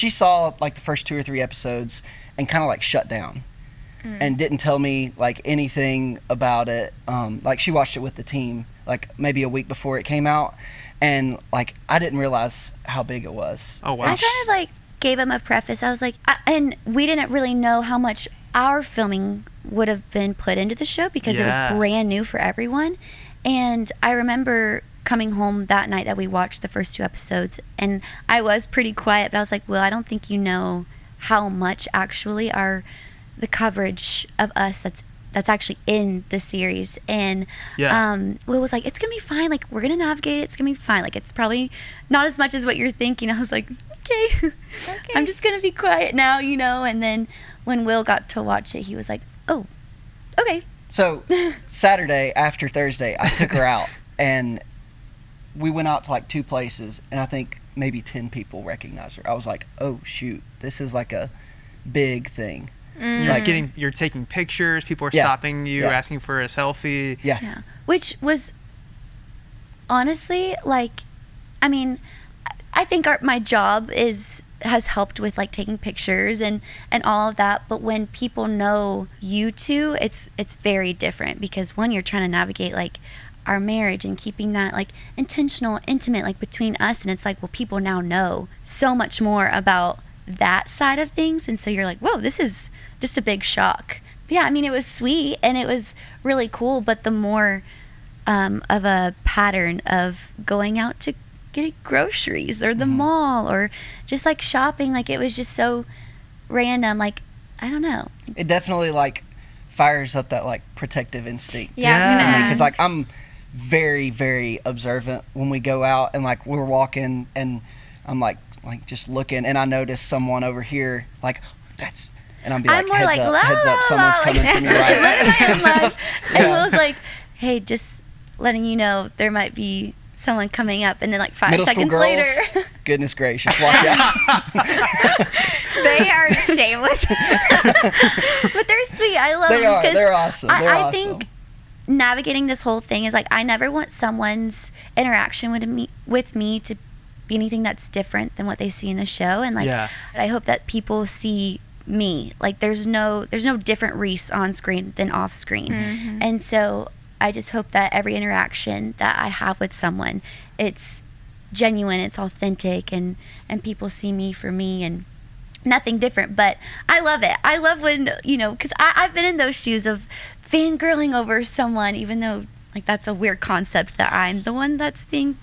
She saw like the first 2 or 3 episodes and kind of like shut down and didn't tell me like anything about it. Like she watched it with the team like maybe a week before it came out, and like I didn't realize how big it was. Oh wow. I kind of like gave him a preface. I was like, and we didn't really know how much our filming would have been put into the show because it was brand new for everyone. And I remember coming home that night that we watched the first 2 episodes, and I was pretty quiet, but I was like, well, I don't think you know how much actually the coverage of us that's actually in the series. And Will was like, it's gonna be fine, like we're gonna navigate it, it's gonna be fine, like it's probably not as much as what you're thinking. I was like, okay. I'm just gonna be quiet now, and then when Will got to watch it, he was like, oh, okay. So Saturday after Thursday, I took her out and we went out to like 2 places, and I think maybe 10 people recognized her. I was like, oh shoot, this is like a big thing. You're taking pictures, people are stopping you, asking for a selfie. Yeah. Which was honestly like, I mean, I think my job has helped with like taking pictures and all of that, but when people know you two, it's very different, because one, you're trying to navigate like our marriage and keeping that like intentional, intimate, like between us, and it's like, well, people now know so much more about that side of things, and so you're like, whoa, this is just a big shock. But yeah, I mean, it was sweet and it was really cool, but the more of a pattern of going out to get groceries or the mall or just like shopping, like it was just so random, like I don't know, it definitely like fires up that like protective instinct. Because like I'm very, very observant when we go out, and like we're walking and I'm like just looking, and I notice someone over here, like that's, and I'm more heads like, up, la, heads up, someone's like, coming from your right. And Will's like, hey, just letting you know there might be someone coming up, and then like 5 Middle seconds school girls, later. Goodness gracious, watch out. They are shameless. But they're sweet. I love They them. are. They're awesome. I think navigating this whole thing is like, I never want someone's interaction with me to be anything that's different than what they see in the show. And like, I hope that people see me. Like there's no different Reese on screen than off screen. And so I just hope that every interaction that I have with someone, it's genuine, it's authentic, and people see me for me and nothing different. But I love it. I love when, because I've been in those shoes of fangirling over someone, even though like that's a weird concept that I'm the one that's being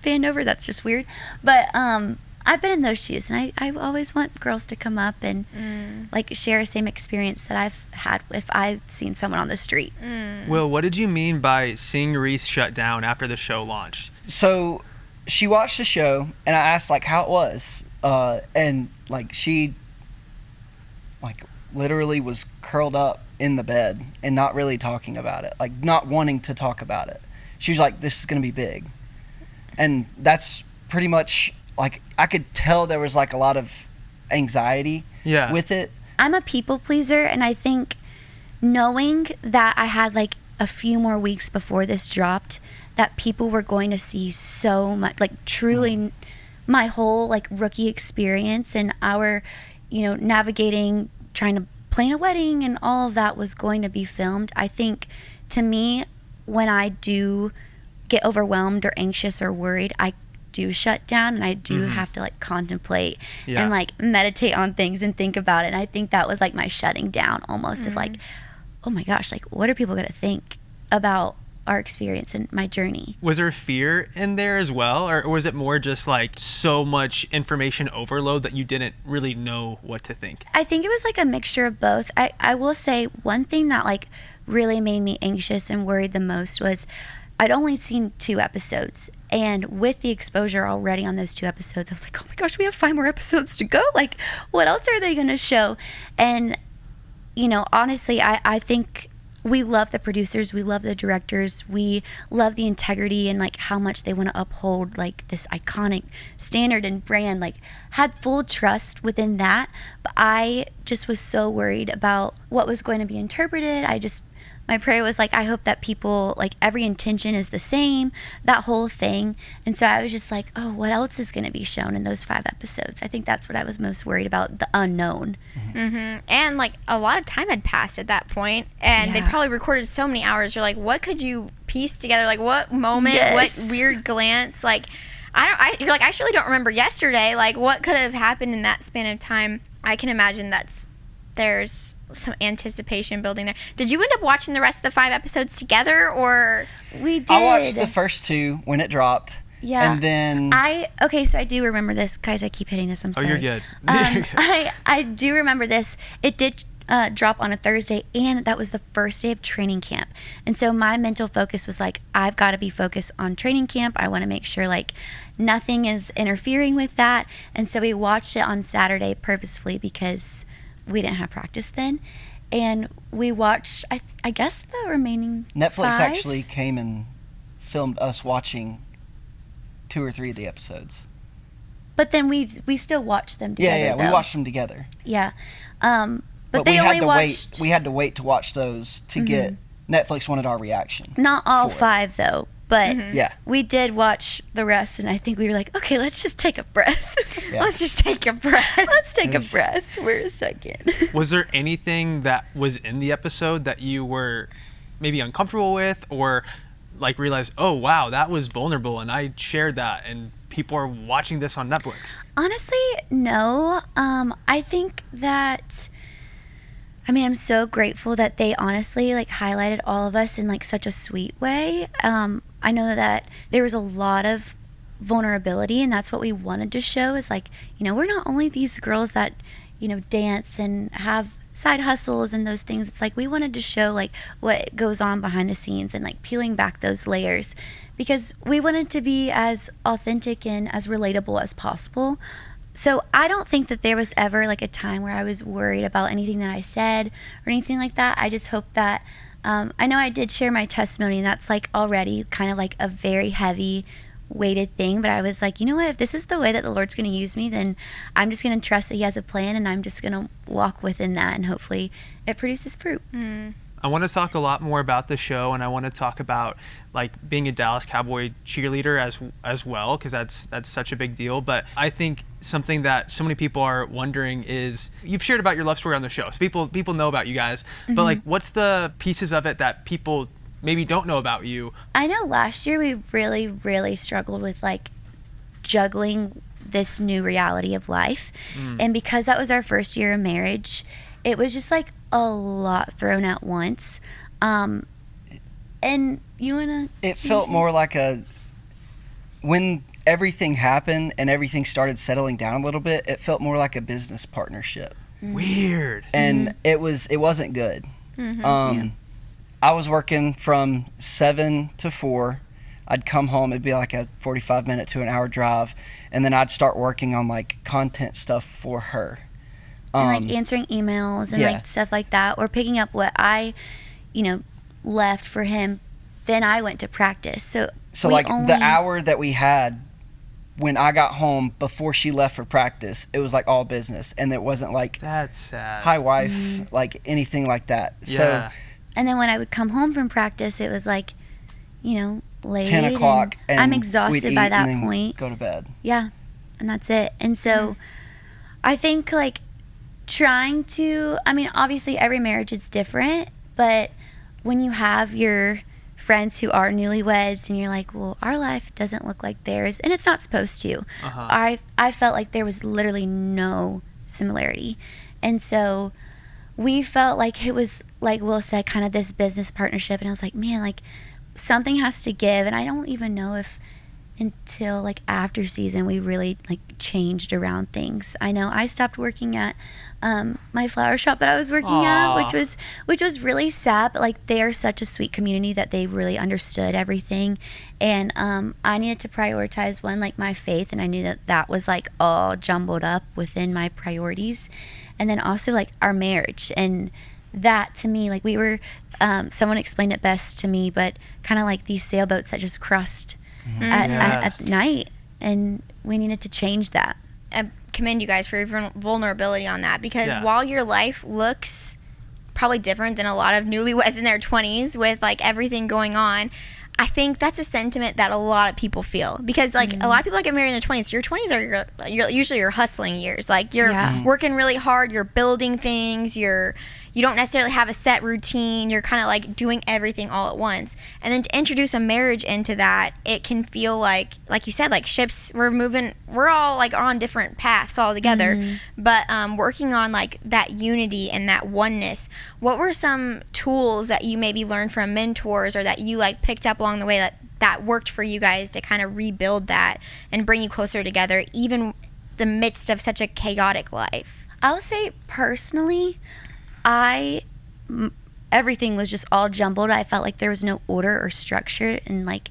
fanned over. That's just weird. But I've been in those shoes, and I always want girls to come up and like share the same experience that I've had if I've seen someone on the street. Will, what did you mean by seeing Reese shut down after the show launched? So she watched the show, and I asked like how it was, and like she like literally was curled up in the bed and not really talking about it, like not wanting to talk about it. She was like, this is gonna be big. And that's pretty much like, I could tell there was like a lot of anxiety with it. I'm a people pleaser, and I think knowing that I had like a few more weeks before this dropped, that people were going to see so much, like truly my whole like rookie experience and our, navigating, trying to plan a wedding and all of that was going to be filmed. I think to me, when I do get overwhelmed or anxious or worried, I do shut down, and I do have to like contemplate and like meditate on things and think about it. And I think that was like my shutting down almost of like, oh my gosh, like what are people going to think about our experience and my journey? Was there fear in there as well, or was it more just like so much information overload that you didn't really know what to think? I think it was like a mixture of both. I will say one thing that like really made me anxious and worried the most was I'd only seen 2 episodes, and with the exposure already on those 2 episodes, I was like, oh my gosh, we have 5 more episodes to go. Like, what else are they going to show? And, honestly, I think we love the producers, we love the directors, we love the integrity and like how much they want to uphold like this iconic standard and brand, like had full trust within that. But I just was so worried about what was going to be interpreted. my prayer was like, I hope that people, like, every intention is the same, that whole thing. And so I was just like, oh, what else is going to be shown in those 5 episodes? I think that's what I was most worried about, the unknown. And like a lot of time had passed at that point, and they probably recorded so many hours. You're like, what could you piece together? Like, what moment, what weird glance? Like, you're like, I surely don't remember yesterday. Like, what could have happened in that span of time? I can imagine there's some anticipation building there. Did you end up watching the rest of the 5 episodes together, or? We did. I watched the first 2 when it dropped. Yeah. And then so I do remember this. Guys, I keep hitting this. I'm sorry. Oh, you're good. I do remember this. It did drop on a Thursday, and that was the first day of training camp. And so my mental focus was like, I've got to be focused on training camp. I want to make sure like nothing is interfering with that. And so we watched it on Saturday purposefully because we didn't have practice then. And we watched, I guess, the remaining Netflix 5. actually came and filmed us watching 2 or 3 of the episodes. But then we still watched them together. Yeah, we though. watched them together. Yeah. But we they had only to watched. we had to wait to watch those to get. Netflix wanted our reaction. Not all for it. 5 though, but Yeah. we did watch the rest, and I think we were like, okay, let's just take a breath. Yeah. Let's just take a breath. Let's take It a was- breath for a second. Was there anything that was in the episode that you were maybe uncomfortable with, or like realized, oh wow, that was vulnerable and I shared that and people are watching this on Netflix? Honestly, no. I think that, I'm so grateful that they honestly like highlighted all of us in like such a sweet way. I know that there was a lot of vulnerability, and that's what we wanted to show is like, we're not only these girls that, dance and have side hustles and those things. It's like we wanted to show like what goes on behind the scenes and like peeling back those layers, because we wanted to be as authentic and as relatable as possible. So I don't think that there was ever like a time where I was worried about anything that I said or anything like that. I just hope that I know I did share my testimony, and that's like already kind of like a very heavy weighted thing, but I was like, you know what, if this is the way that the Lord's going to use me, then I'm just going to trust that he has a plan, and I'm just going to walk within that, and hopefully it produces fruit. I want to talk a lot more about the show, and I want to talk about like being a Dallas Cowboy cheerleader as well, because that's such a big deal. But I think something that so many people are wondering is, you've shared about your love story on the show, so people know about you guys, but like what's the pieces of it that people maybe don't know about you? I know last year we really, really struggled with like juggling this new reality of life. And because that was our first year of marriage, it was just like a lot thrown at once. And you wanna? It felt more like when everything happened and everything started settling down a little bit, it felt more like a business partnership. Weird. And it wasn't good. I was working from 7 to 4. I'd come home, it'd be like a 45-minute to an hour drive, and then I'd start working on like content stuff for her. And like answering emails and like stuff like that, or picking up what I, left for him. Then I went to practice. So like the hour that we had when I got home before she left for practice, it was like all business, and it wasn't like, That's sad. hi wife, like anything like that. Yeah. So and then when I would come home from practice, it was like, late. 10 o'clock, and I'm we'd exhausted eat by and that then point. go to bed. Yeah, and that's it. And so I think like trying to, obviously every marriage is different, but when you have your friends who are newlyweds and you're like, well, our life doesn't look like theirs, and it's not supposed to. I felt like there was literally no similarity. And so we felt like it was, like Will said, kind of this business partnership. And I was like, man, like something has to give. And I don't even know if until like after season we really like changed around things. I know I stopped working at my flower shop that I was working at, which was really sad, but like they are such a sweet community that they really understood everything. And I needed to prioritize one, like my faith, and I knew that was like all jumbled up within my priorities. And then also like our marriage, and that to me, like we were someone explained it best to me, but kind of like these sailboats that just crossed at night, and we needed to change that. I commend you guys for your vulnerability on that, because while your life looks probably different than a lot of newlyweds in their 20s with like everything going on. I think that's a sentiment that a lot of people feel, because like a lot of people that get married in their 20s, your 20s are usually your hustling years. Like you're working really hard, you're building things, you don't necessarily have a set routine, you're kind of like doing everything all at once. And then to introduce a marriage into that, it can feel like you said, like ships, we're all like on different paths all together. But working on like that unity and that oneness, what were some tools that you maybe learned from mentors or that you like picked up along the way that worked for you guys to kind of rebuild that and bring you closer together, even the midst of such a chaotic life? I would say personally, everything was just all jumbled. I felt like there was no order or structure, and like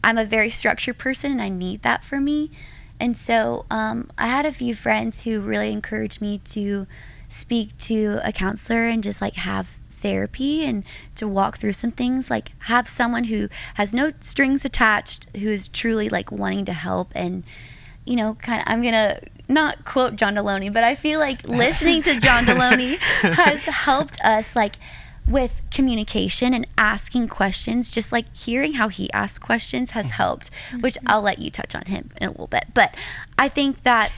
I'm a very structured person and I need that for me. And so I had a few friends who really encouraged me to speak to a counselor and just like have therapy and to walk through some things, like have someone who has no strings attached, who is truly like wanting to help. And you know, kind of, I'm gonna not quote John Deloney, but I feel like listening to John Deloney has helped us like with communication and asking questions. Just like hearing how he asks questions has helped, which I'll let you touch on him in a little bit. But I think that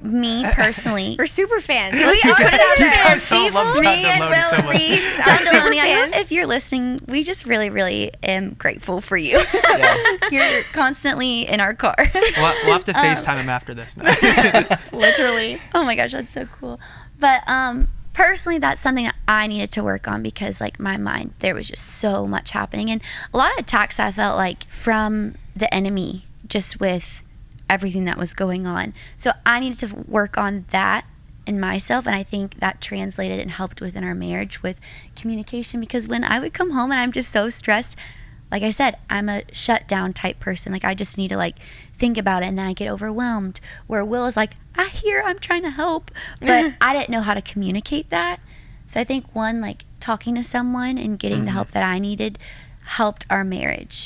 me personally, we're super fans. We are super fans. love John Me and Deloney Will so and much. Reese John are super Deloney, I fans. hope if you're listening, we just really, really am grateful for you. You're constantly in our car. We'll have to FaceTime him after this. No. Literally. Oh my gosh, that's so cool. But personally, that's something that I needed to work on, because like my mind, there was just so much happening, and a lot of attacks I felt like from the enemy, just with everything that was going on. So I needed to work on that in myself, and I think that translated and helped within our marriage with communication, because when I would come home and I'm just so stressed, like I said, I'm a shutdown type person. Like I just need to like think about it, and then I get overwhelmed, where Will is like, I'm trying to help, but I didn't know how to communicate that. So I think like talking to someone and getting the help that I needed helped our marriage.